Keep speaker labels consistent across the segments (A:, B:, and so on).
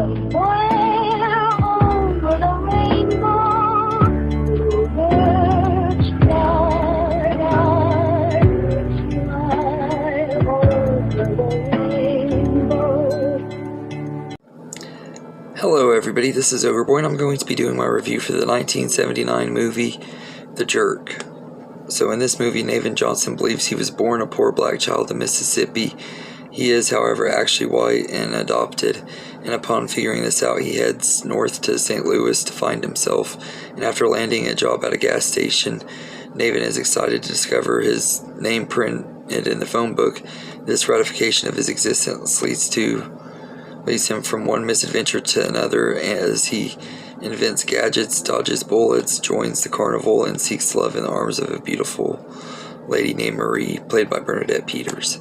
A: Somewhere over the rainbow, birds fly, fly over the rainbow.
B: Hello everybody, this is Overboy and I'm going to be doing my review for the 1979 movie, The Jerk. So in this movie, Navin Johnson believes he was born a poor black child in Mississippi. He is, however, actually white and adopted, and upon figuring this out, he heads north to St. Louis to find himself, and after landing a job at a gas station, Navin is excited to discover his name printed in the phone book. This ratification of his existence leads him from one misadventure to another as he invents gadgets, dodges bullets, joins the carnival, and seeks love in the arms of a beautiful lady named Marie, played by Bernadette Peters.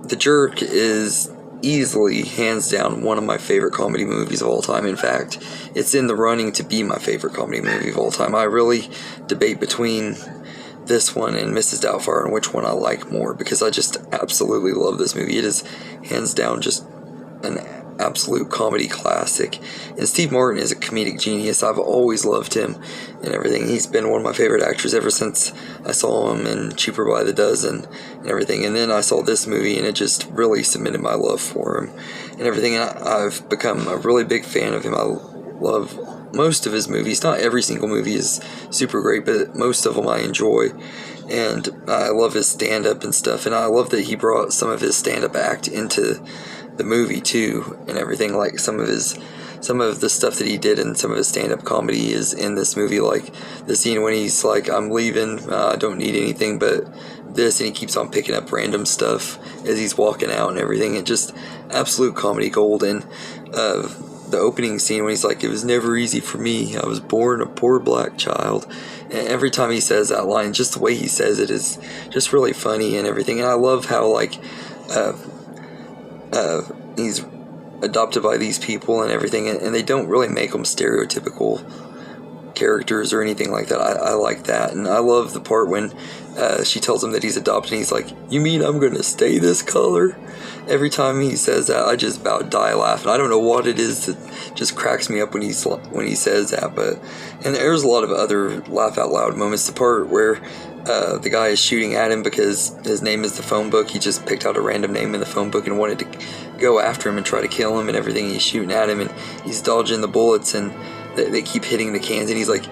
B: The Jerk is easily, hands down, one of my favorite comedy movies of all time. In fact, it's in the running to be my favorite comedy movie of all time. I really debate between this one and Mrs. Doubtfire and which one I like more, because I just absolutely love this movie. It is hands down just an absolute comedy classic, and Steve Martin is a comedic genius. I've always loved him and everything. He's been one of my favorite actors ever since I saw him in Cheaper by the Dozen and everything, and then I saw this movie and it just really cemented my love for him and everything, and I've become a really big fan of him. I love most of his movies. Not every single movie is super great, but most of them I enjoy, and I love his stand-up and stuff, and I love that he brought some of his stand-up act into the movie too and everything. Like some of the stuff that he did in some of his stand-up comedy is in this movie, like the scene when he's like, I'm leaving, I don't need anything but this, and he keeps on picking up random stuff as he's walking out and everything. It just absolute comedy gold. And the opening scene when he's like, it was never easy for me, I was born a poor black child, and every time he says that line, just the way he says it is just really funny and everything. And I love how he's adopted by these people and everything, and they don't really make them stereotypical characters or anything like that. I like that, and I love the part when she tells him that he's adopted, and he's like, you mean I'm gonna stay this color? Every time he says that, I just about die laughing. I don't know what it is that just cracks me up when he says that, and there's a lot of other laugh out loud moments. The part where the guy is shooting at him because his name is the phone book. He just picked out a random name in the phone book and wanted to go after him and try to kill him and everything. He's shooting at him and he's dodging the bullets, and they keep hitting the cans, and he's like,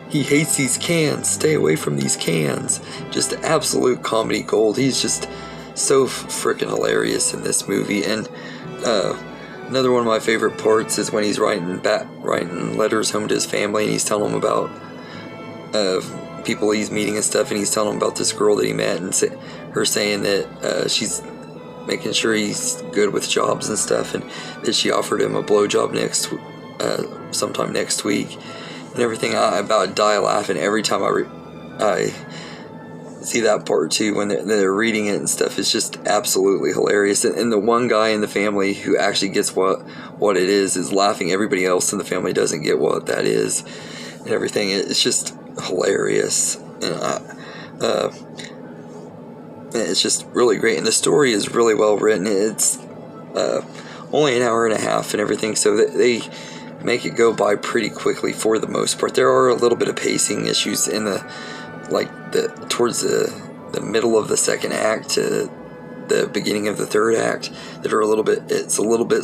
B: he hates these cans, stay away from these cans. Just absolute comedy gold. He's just so freaking hilarious in this movie. And another one of my favorite parts is when he's writing letters home to his family, and he's telling them about people he's meeting and stuff, and he's telling them about this girl that he met, and her saying that she's making sure he's good with jobs and stuff, and that she offered him a blowjob sometime next week and everything. I about die laughing every time I see that part too, when they're reading it and stuff. It's just absolutely hilarious, and the one guy in the family who actually gets what it is laughing. Everybody else in the family doesn't get what that is and everything. It's just hilarious, and it's just really great, and the story is really well written. It's only an hour and a half and everything, so they make it go by pretty quickly for the most part. There are a little bit of pacing issues in towards the middle of the second act to the beginning of the third act that are a little bit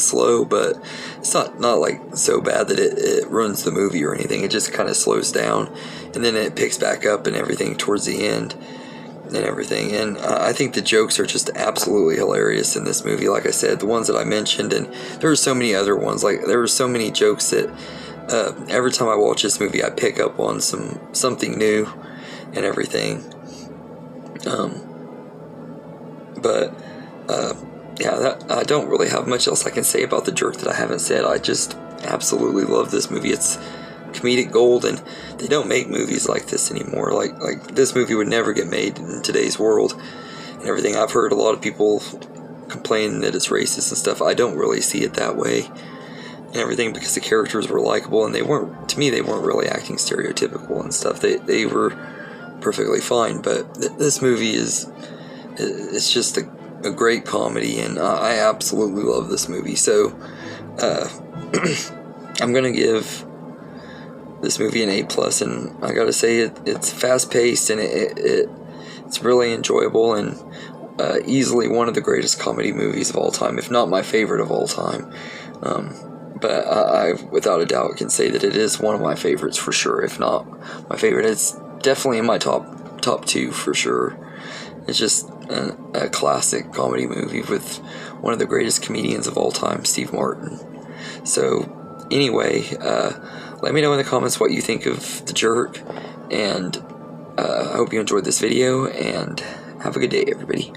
B: slow, but it's not like so bad that it ruins the movie or anything. It just kind of slows down, and then it picks back up and everything towards the end and everything. And I think the jokes are just absolutely hilarious in this movie. Like I said, the ones that I mentioned, and there are so many other ones. Like, there were so many jokes that every time I watch this movie, I pick up on something new and everything. I don't really have much else I can say about The Jerk that I haven't said. I just absolutely love this movie. It's comedic gold, and they don't make movies like this anymore. Like this movie would never get made in today's world and everything. I've heard a lot of people complain that it's racist and stuff. I don't really see it that way and everything, because the characters were likable, and they weren't really acting stereotypical and stuff. They were perfectly fine, but this movie it's just a great comedy, and I absolutely love this movie. So I'm gonna give this movie an A+, and I gotta say it's fast paced, and it's really enjoyable, and easily one of the greatest comedy movies of all time, if not my favorite of all time. But I without a doubt can say that it is one of my favorites for sure, if not my favorite. It's definitely in my top two for sure. It's just a classic comedy movie with one of the greatest comedians of all time, Steve Martin. So anyway, let me know in the comments what you think of The Jerk, and I hope you enjoyed this video, and have a good day, everybody.